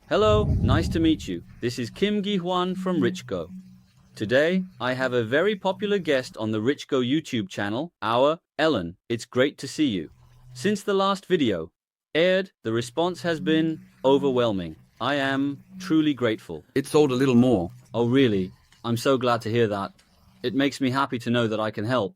Hello, nice to meet you. This is Kim Gi-hwan from Richgo. Today, I have a very popular guest on the Richgo YouTube channel, our Ellen. It's great to see you. Since the last video aired, the response has been overwhelming. I am truly grateful. It sold a little more. Oh, really? I'm so glad to hear that. It makes me happy to know that I can help.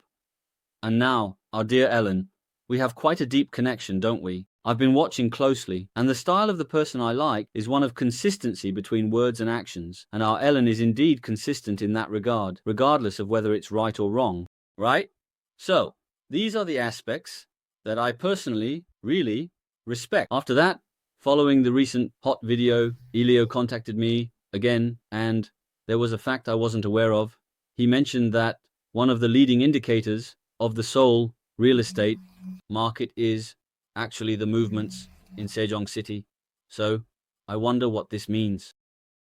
And now, our dear Ellen, we have quite a deep connection, don't we? I've been watching closely, and the style of the person I like is one of consistency between words and actions, and our Ellen is indeed consistent in that regard, regardless of whether it's right or wrong, right? So, these are the aspects that I personally really respect. After that, following the recent hot video, Elliott contacted me again, and there was a fact I wasn't aware of. He mentioned that one of the leading indicators of the Seoul real estate market is actually the movements in Sejong City. So, I wonder what this means.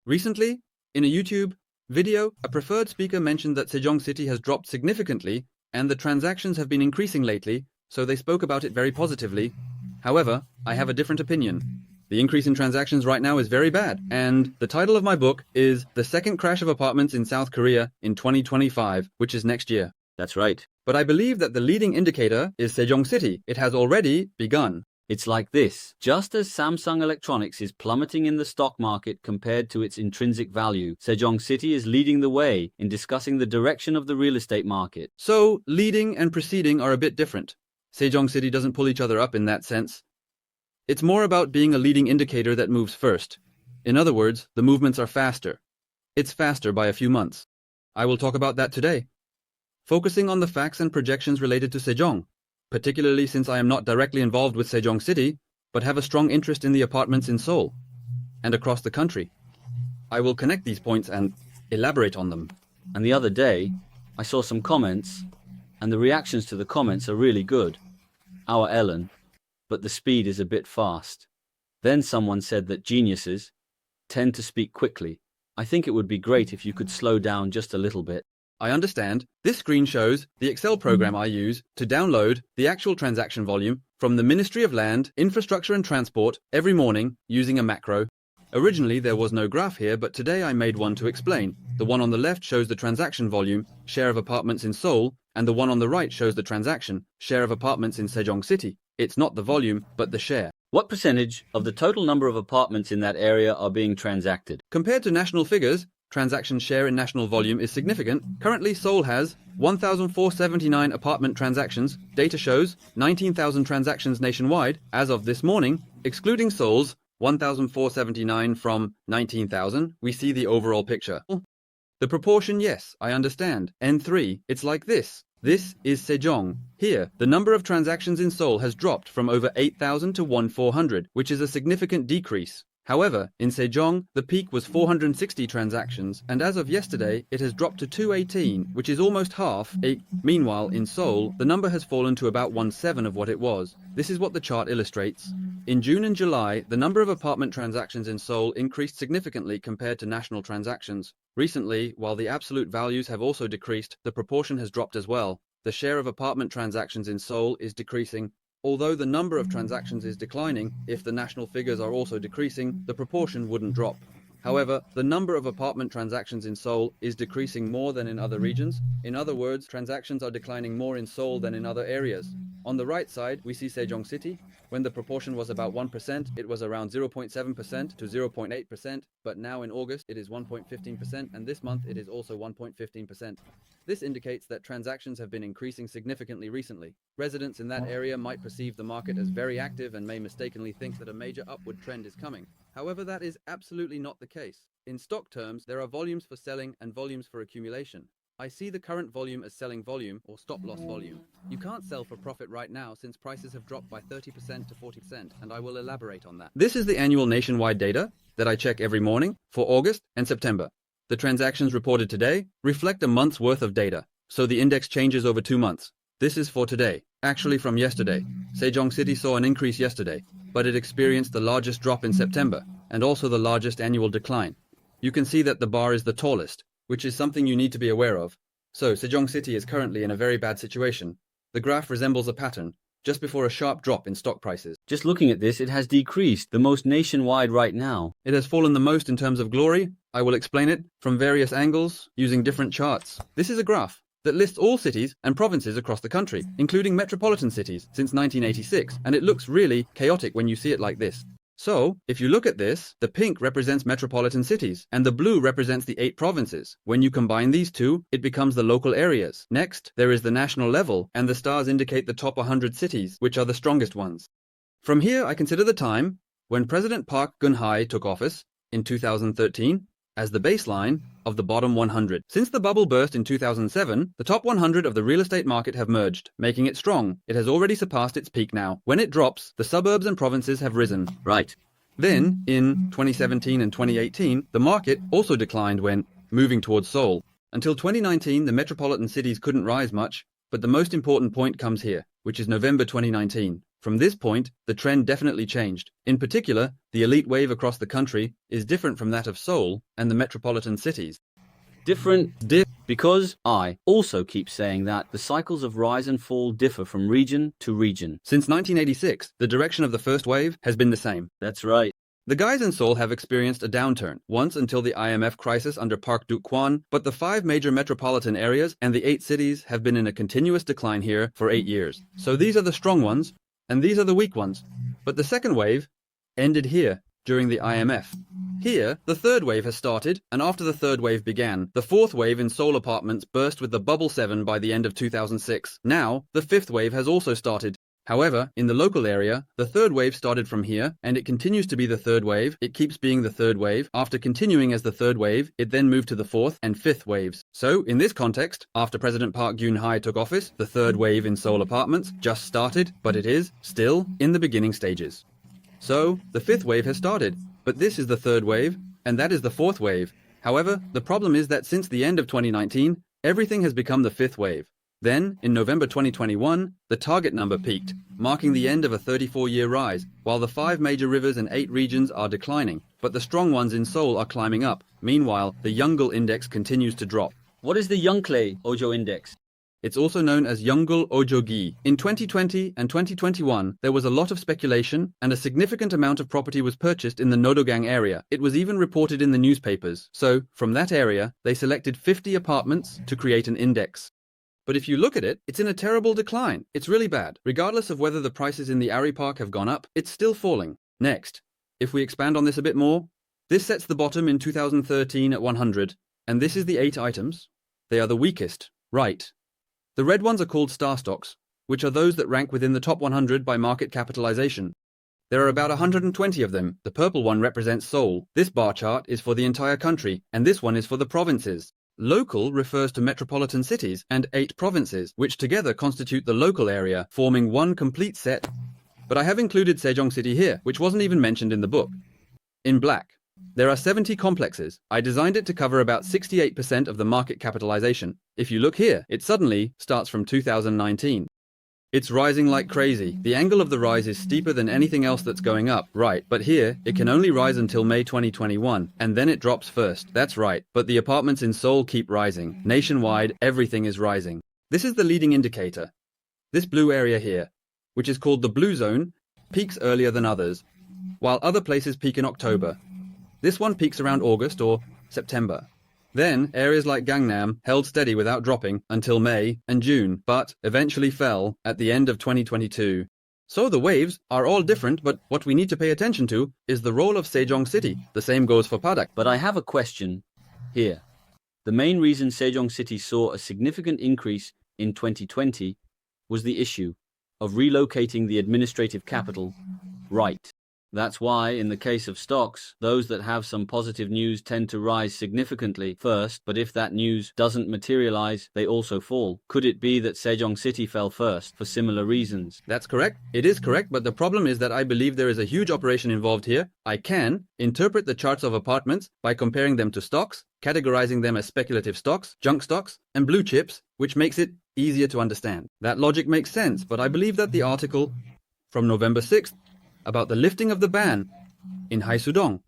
Recently, in a YouTube video, a preferred speaker mentioned that Sejong City has dropped significantly and the transactions have been increasing lately, so they spoke about it very positively. However, I have a different opinion. The increase in transactions right now is very bad, and the title of my book is The Second Crash of Apartments in South Korea in 2025, which is next year. That's right. But I believe that the leading indicator is Sejong City. It has already begun. It's like this. Just as Samsung Electronics is plummeting in the stock market compared to its intrinsic value, Sejong City is leading the way in discussing the direction of the real estate market. So, leading and preceding are a bit different. Sejong City doesn't pull each other up in that sense. It's more about being a leading indicator that moves first. In other words, the movements are faster. It's faster by a few months. I will talk about that today, focusing on the facts and projections related to Sejong, particularly since I am not directly involved with Sejong City, but have a strong interest in the apartments in Seoul and across the country. I will connect these points and elaborate on them. And the other day, I saw some comments, and the reactions to the comments are really good. Our Ellen, but the speed is a bit fast. Then someone said that geniuses tend to speak quickly. I think it would be great if you could slow down just a little bit. I understand. This screen shows the Excel program I use to download the actual transaction volume from the Ministry of Land, Infrastructure and Transport every morning using a macro. Originally there was no graph here, but today I made one to explain. The one on the left shows the transaction volume, share of apartments in Seoul, and the one on the right shows the transaction, share of apartments in Sejong City. It's not the volume, but the share. What percentage of the total number of apartments in that area are being transacted? Compared to national figures, transaction share in national volume is significant. Currently, Seoul has 1,479 apartment transactions. Data shows 19,000 transactions nationwide as of this morning, excluding Seoul's 1,479 from 19,000. We see the overall picture. The proportion, yes, I understand. N3, it's like this. This is Sejong. Here, the number of transactions in Seoul has dropped from over 8,000 to 1,400, which is a significant decrease. However, in Sejong, the peak was 460 transactions, and as of yesterday, it has dropped to 218, which is almost half. Meanwhile, in Seoul, the number has fallen to about 1/7 of what it was. This is what the chart illustrates. In June and July, the number of apartment transactions in Seoul increased significantly compared to national transactions. Recently, while the absolute values have also decreased, the proportion has dropped as well. The share of apartment transactions in Seoul is decreasing. Although the number of transactions is declining, if the national figures are also decreasing, the proportion wouldn't drop. However, the number of apartment transactions in Seoul is decreasing more than in other regions. In other words, transactions are declining more in Seoul than in other areas. On the right side, we see Sejong City. When the proportion was about 1%, it was around 0.7% to 0.8%, but now in August it is 1.15%, and this month it is also 1.15%. This indicates that transactions have been increasing significantly recently. Residents in that area might perceive the market as very active and may mistakenly think that a major upward trend is coming. However, that is absolutely not the case. In stock terms, there are volumes for selling and volumes for accumulation. I see the current volume as selling volume or stop-loss volume. You can't sell for profit right now since prices have dropped by 30% to 40%, and I will elaborate on that. This is the annual nationwide data that I check every morning for August and September. The transactions reported today reflect a month's worth of data, so the index changes over 2 months. This is for today, actually from yesterday. Sejong City saw an increase yesterday, but it experienced the largest drop in September, and also the largest annual decline. You can see that the bar is the tallest, which is something you need to be aware of. So, Sejong City is currently in a very bad situation. The graph resembles a pattern. just before a sharp drop in stock prices. Just looking at this, it has decreased the most nationwide right now. It has fallen the most in terms of glory. I will explain it from various angles using different charts. This is a graph that lists all cities and provinces across the country, including metropolitan cities since 1986, and it looks really chaotic when you see it like this. So, if you look at this, the pink represents metropolitan cities, and the blue represents the 8 provinces. When you combine these two, it becomes the local areas. Next, there is the national level, and the stars indicate the top 100 cities, which are the strongest ones. From here, I consider the time when President Park Geun-hye took office in 2013 as the baseline of the bottom 100. Since the bubble burst in 2007, the top 100 of the real estate market have merged, making it strong. It has already surpassed its peak now. When it drops, the suburbs and provinces have risen. Right. Then, in 2017 and 2018, the market also declined when moving towards Seoul. Until 2019, the metropolitan cities couldn't rise much, but the most important point comes here, which is November 2019. From this point, the trend definitely changed. In particular, the elite wave across the country is different from that of Seoul and the metropolitan cities. Because I also keep saying that the cycles of rise and fall differ from region to region. Since 1986, the direction of the first wave has been the same. That's right. The guys in Seoul have experienced a downturn, once until the IMF crisis under Park Duk-kwan, but the 5 major metropolitan areas and the 8 cities have been in a continuous decline here for 8 years. So these are the strong ones, and these are the weak ones. But the second wave ended here, during the IMF. Here, the third wave has started, and after the third wave began, the fourth wave in Seoul apartments burst with the bubble 7 by the end of 2006. Now, the fifth wave has also started. However, in the local area, the third wave started from here, and it continues to be the third wave. It keeps being the third wave. After continuing as the third wave, it then moved to the fourth and fifth waves. So, in this context, after President Park Geun-hye took office, the third wave in Seoul apartments just started, but it is still in the beginning stages. So, the fifth wave has started, but this is the third wave, and that is the fourth wave. However, the problem is that since the end of 2019, everything has become the fifth wave. Then, in November 2021, the target number peaked, marking the end of a 34-year rise, while the 5 major rivers and 8 regions are declining, but the strong ones in Seoul are climbing up. Meanwhile, the Yonggul index continues to drop. What is the Yonggul Ojo Index? It's also known as Yonggul Ojo-gi. In 2020 and 2021, there was a lot of speculation, and a significant amount of property was purchased in the Nodogang area. It was even reported in the newspapers. So, from that area, they selected 50 apartments to create an index. But if you look at it, it's in a terrible decline. It's really bad. Regardless of whether the prices in the Ari Park have gone up, it's still falling. Next, if we expand on this a bit more, this sets the bottom in 2013 at 100, and this is the 8 items. They are the weakest, right? The red ones are called star stocks, which are those that rank within the top 100 by market capitalization. There are about 120 of them. The purple one represents Seoul. This bar chart is for the entire country, and this one is for the provinces. Local refers to metropolitan cities and 8 provinces, which together constitute the local area, forming one complete set. But I have included Sejong City here, which wasn't even mentioned in the book. In black, there are 70 complexes. I designed it to cover about 68% of the market capitalization. If you look here, it suddenly starts from 2019. It's rising like crazy. The angle of the rise is steeper than anything else that's going up, right, but here, it can only rise until May 2021, and then it drops first. That's right, but the apartments in Seoul keep rising. Nationwide, everything is rising. This is the leading indicator. This blue area here, which is called the blue zone, peaks earlier than others, while other places peak in October. This one peaks around August or September. Then, areas like Gangnam held steady without dropping until May and June, but eventually fell at the end of 2022. So the waves are all different, but what we need to pay attention to is the role of Sejong City. The same goes for Padak. But I have a question here. The main reason Sejong City saw a significant increase in 2020 was the issue of relocating the administrative capital, right? That's why, in the case of stocks, those that have some positive news tend to rise significantly first, but if that news doesn't materialize, they also fall. Could it be that Sejong City fell first for similar reasons? That's correct. It is correct, but the problem is that I believe there is a huge operation involved here. I can interpret the charts of apartments by comparing them to stocks, categorizing them as speculative stocks, junk stocks, and blue chips, which makes it easier to understand. That logic makes sense, but I believe that the article from November 6th about the lifting of the ban in Haesudong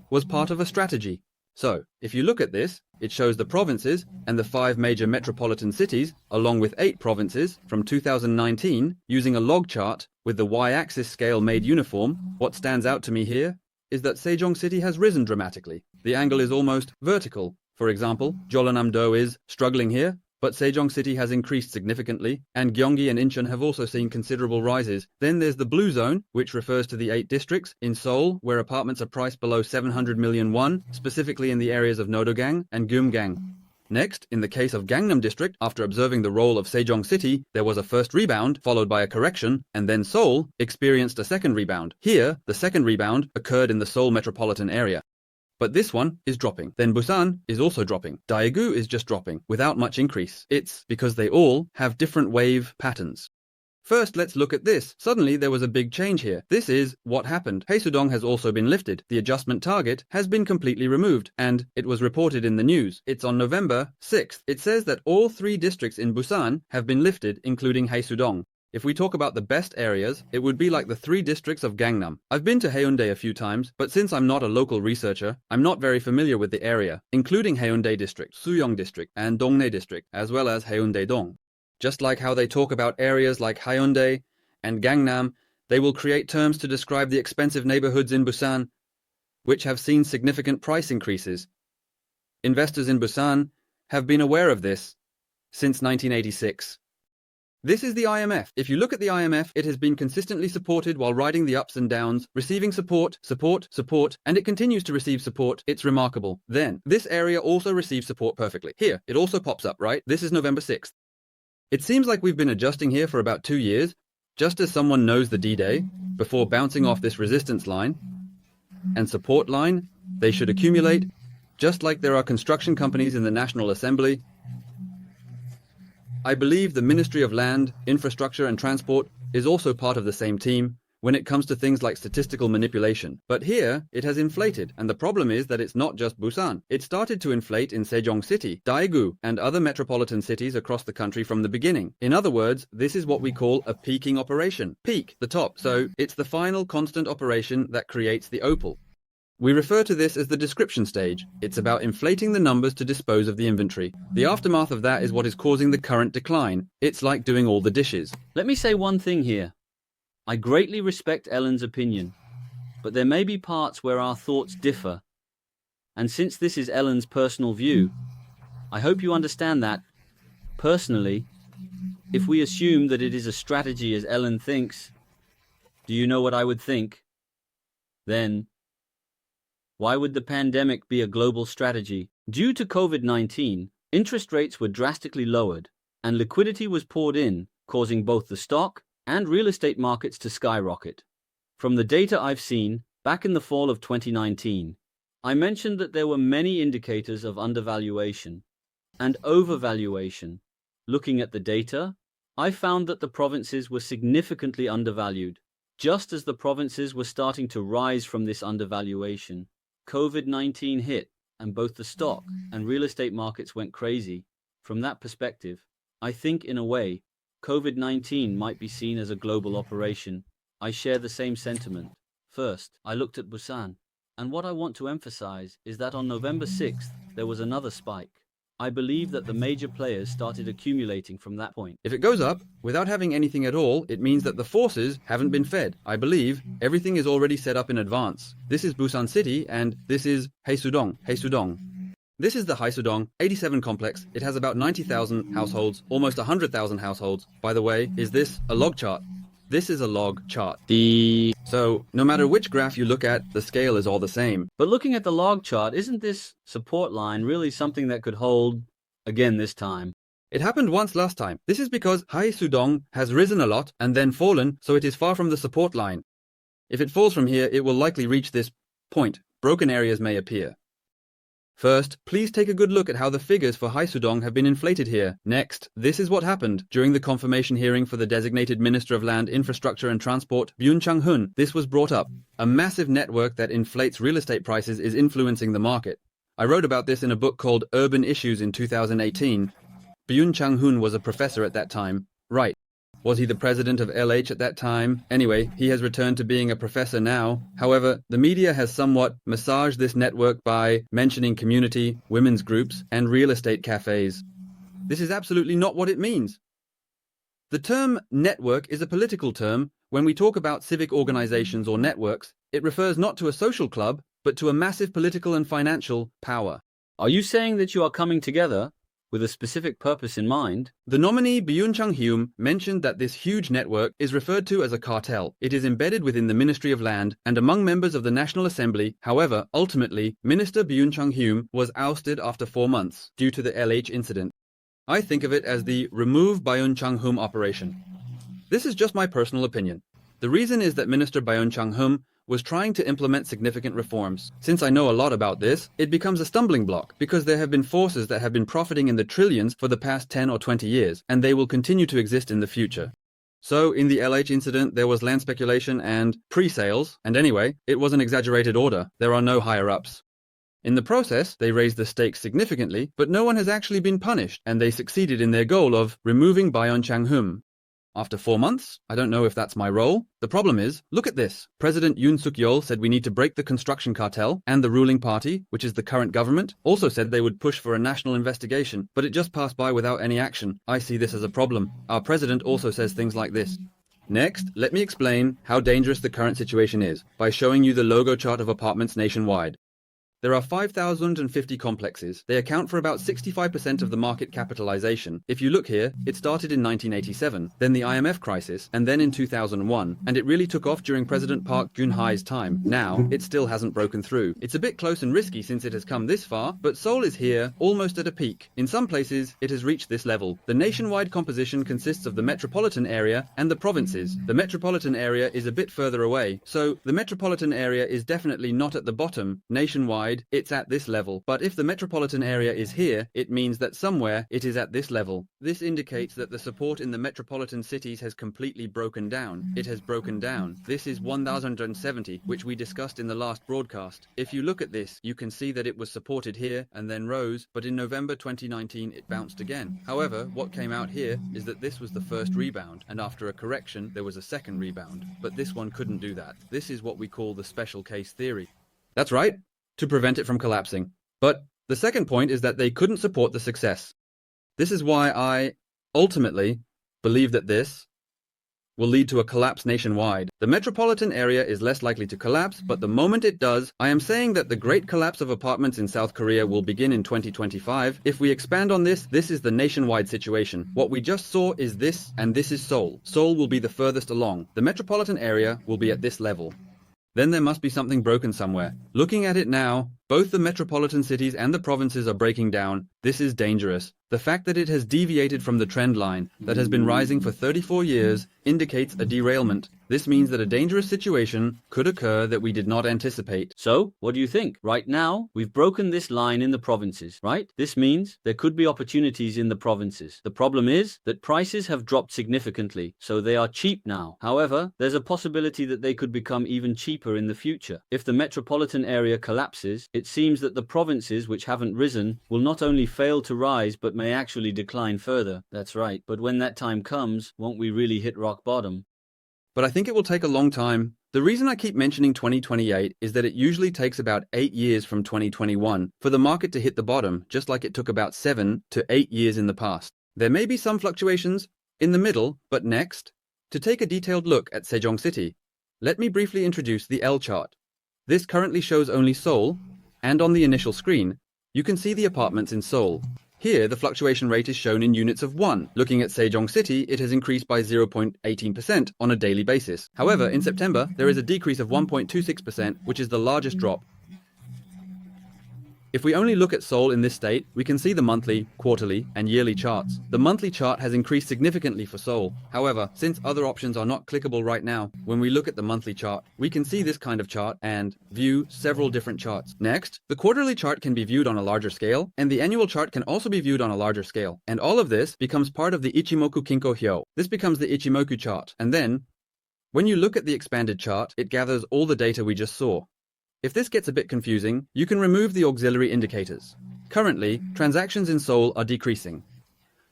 was part of a strategy. So, if you look at this, it shows the provinces and the 5 major metropolitan cities, along with 8 provinces from 2019, using a log chart with the y-axis scale made uniform. What stands out to me here is that Sejong City has risen dramatically. The angle is almost vertical. For example, Jeollanam-do is struggling here, but Sejong City has increased significantly, and Gyeonggi and Incheon have also seen considerable rises. Then there's the blue zone, which refers to the 8 districts in Seoul, where apartments are priced below 700 million won, specifically in the areas of Nodogang and Gyeomgang. Next, in the case of Gangnam District, after observing the role of Sejong City, there was a first rebound, followed by a correction, and then Seoul experienced a second rebound. Here, the second rebound occurred in the Seoul metropolitan area. But this one is dropping. Then Busan is also dropping. Daegu is just dropping, without much increase. It's because they all have different wave patterns. First, let's look at this. Suddenly, there was a big change here. This is what happened. Haesudong has also been lifted. The adjustment target has been completely removed, and it was reported in the news. It's on November 6th. It says that all 3 districts in Busan have been lifted, including Haesudong. If we talk about the best areas, it would be like the 3 districts of Gangnam. I've been to Haeundae a few times, but since I'm not a local researcher, I'm not very familiar with the area, including Haeundae District, Suyong District, and Dongnae District, as well as Haeundae-dong. Just like how they talk about areas like Haeundae and Gangnam, they will create terms to describe the expensive neighborhoods in Busan, which have seen significant price increases. Investors in Busan have been aware of this since 1986. This is the IMF. If you look at the IMF, it has been consistently supported while riding the ups and downs, receiving support, and it continues to receive support. It's remarkable. Then, this area also receives support perfectly. Here, it also pops up, right? This is November 6th. It seems like we've been adjusting here for about 2 years, just as someone knows the D-Day, before bouncing off this resistance line and support line. They should accumulate, just like there are construction companies in the National Assembly. I believe the Ministry of Land, Infrastructure and Transport is also part of the same team when it comes to things like statistical manipulation. But here, it has inflated, and the problem is that it's not just Busan. It started to inflate in Sejong City, Daegu, and other metropolitan cities across the country from the beginning. In other words, this is what we call a peaking operation. Peak, the top, so it's the final constant operation that creates the opal. We refer to this as the description stage. It's about inflating the numbers to dispose of the inventory. The aftermath of that is what is causing the current decline. It's like doing all the dishes. Let me say one thing here. I greatly respect Ellen's opinion, but there may be parts where our thoughts differ. And since this is Ellen's personal view, I hope you understand that, personally, if we assume that it is a strategy as Ellen thinks, do you know what I would think? Then, why would the pandemic be a global strategy? Due to COVID-19, interest rates were drastically lowered, and liquidity was poured in, causing both the stock and real estate markets to skyrocket. From the data I've seen, back in the fall of 2019, I mentioned that there were many indicators of undervaluation and overvaluation. Looking at the data, I found that the provinces were significantly undervalued. Just as the provinces were starting to rise from this undervaluation, COVID-19 hit, and both the stock and real estate markets went crazy. From that perspective, I think in a way, COVID-19 might be seen as a global operation. I share the same sentiment. First, I looked at Busan, and what I want to emphasize is that on November 6th, there was another spike. I believe that the major players started accumulating from that point. If it goes up, without having anything at all, it means that the forces haven't been fed. I believe everything is already set up in advance. This is Busan City, and this is Haesudong. This is the Haesudong 87 complex. It has about 90,000 households, almost 100,000 households. By the way, is this a log chart? This is a log chart. So, no matter which graph you look at, the scale is all the same. But looking at the log chart, isn't this support line really something that could hold again this time? It happened once last time. This is because Haesudong has risen a lot and then fallen, so it is far from the support line. If it falls from here, it will likely reach this point. Broken areas may appear. First, please take a good look at how the figures for Haesudong have been inflated here. Next, this is what happened during the confirmation hearing for the designated Minister of Land, Infrastructure and Transport, Byun Chang-hun. This was brought up. A massive network that inflates real estate prices is influencing the market. I wrote about this in a book called Urban Issues in 2018. Byun Chang-hun was a professor at that time. Right. Was he the president of LH at that time? Anyway, he has returned to being a professor now. However, the media has somewhat massaged this network by mentioning community, women's groups, and real estate cafes. This is absolutely not what it means. The term network is a political term. When we talk about civic organizations or networks, it refers not to a social club, but to a massive political and financial power. Are you saying that you are coming together with a specific purpose in mind? The nominee Byun Chung-hyum mentioned that this huge network is referred to as a cartel. It is embedded within the Ministry of Land and among members of the National Assembly. However, ultimately, Minister Byun Chung-hyum was ousted after 4 months due to the LH incident. I think of it as the Remove Byun Chung-hyum operation. This is just my personal opinion. The reason is that Minister Byun Chung-hyum was trying to implement significant reforms. Since I know a lot about this, it becomes a stumbling block because there have been forces that have been profiting in the trillions for the past 10 or 20 years, and they will continue to exist in the future. So, in the LH incident, there was land speculation and pre-sales, and anyway, it was an exaggerated order. There are no higher-ups. In the process, they raised the stakes significantly, but no one has actually been punished, and they succeeded in their goal of removing Byun Chung-hyum. After 4 months, I don't know if that's my role. The problem is, look at this. President Yoon Suk-yeol said we need to break the construction cartel, and the ruling party, which is the current government, also said they would push for a national investigation, but it just passed by without any action. I see this as a problem. Our president also says things like this. Next, let me explain how dangerous the current situation is by showing you the logo chart of apartments nationwide. There are 5,050 complexes. They account for about 65% of the market capitalization. If you look here, it started in 1987, then the IMF crisis, and then in 2001, and it really took off during President Park Geun-hye's time. Now, it still hasn't broken through. It's a bit close and risky since it has come this far, but Seoul is here, almost at a peak. In some places, it has reached this level. The nationwide composition consists of the metropolitan area and the provinces. The metropolitan area is a bit further away, so the metropolitan area is definitely not at the bottom. Nationwide, it's at this level. But if the metropolitan area is here, it means that somewhere it is at this level. This indicates that the support in the metropolitan cities has completely broken down. It has broken down. This is 1,070, which we discussed in the last broadcast. If you look at this, you can see that it was supported here and then rose, but in November 2019 it bounced again. However, what came out here is that this was the first rebound, and after a correction there was a second rebound. But this one couldn't do that. This is what we call the special case theory. That's right, to prevent it from collapsing. But the second point is that they couldn't support the success. This is why I, ultimately, believe that this will lead to a collapse nationwide. The metropolitan area is less likely to collapse, but the moment it does, I am saying that the great collapse of apartments in South Korea will begin in 2025. If we expand on this, this is the nationwide situation. What we just saw is this, and this is Seoul. Seoul will be the furthest along. The metropolitan area will be at this level. Then there must be something broken somewhere. Looking at it now, both the metropolitan cities and the provinces are breaking down. This is dangerous. The fact that it has deviated from the trend line that has been rising for 34 years indicates a derailment. This means that a dangerous situation could occur that we did not anticipate. So, what do you think? Right now, we've broken this line in the provinces, right? This means there could be opportunities in the provinces. The problem is that prices have dropped significantly, so they are cheap now. However, there's a possibility that they could become even cheaper in the future. If the metropolitan area collapses, it seems that the provinces which haven't risen will not only fail to rise but may actually decline further. That's right. But when that time comes, won't we really hit rock bottom? But I think it will take a long time. The reason I keep mentioning 2028 is that it usually takes about 8 years from 2021 for the market to hit the bottom, just like it took about 7 to 8 years in the past. There may be some fluctuations in the middle, but next, to take a detailed look at Sejong City, let me briefly introduce the L chart. This currently shows only Seoul, and on the initial screen, you can see the apartments in Seoul. Here, the fluctuation rate is shown in units of 1. Looking at Sejong City, it has increased by 0.18% on a daily basis. However, in September, there is a decrease of 1.26%, which is the largest drop. If we only look at Seoul in this state, we can see the monthly, quarterly, and yearly charts. The monthly chart has increased significantly for Seoul. However, since other options are not clickable right now, when we look at the monthly chart, we can see this kind of chart and view several different charts. Next, the quarterly chart can be viewed on a larger scale, and the annual chart can also be viewed on a larger scale. And all of this becomes part of the Ichimoku Kinko Hyo. This becomes the Ichimoku chart. And then, when you look at the expanded chart, it gathers all the data we just saw. If this gets a bit confusing, you can remove the auxiliary indicators. Currently, transactions in Seoul are decreasing.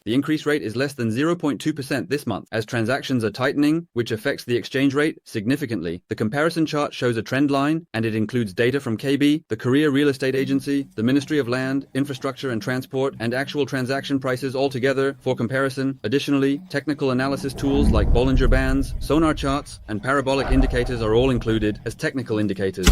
The increase rate is less than 0.2% this month, as transactions are tightening, which affects the exchange rate significantly. The comparison chart shows a trend line, and it includes data from KB, the Korea Real Estate Agency, the Ministry of Land, Infrastructure and Transport, and actual transaction prices altogether for comparison. Additionally, technical analysis tools like Bollinger Bands, sonar charts, and parabolic indicators are all included as technical indicators.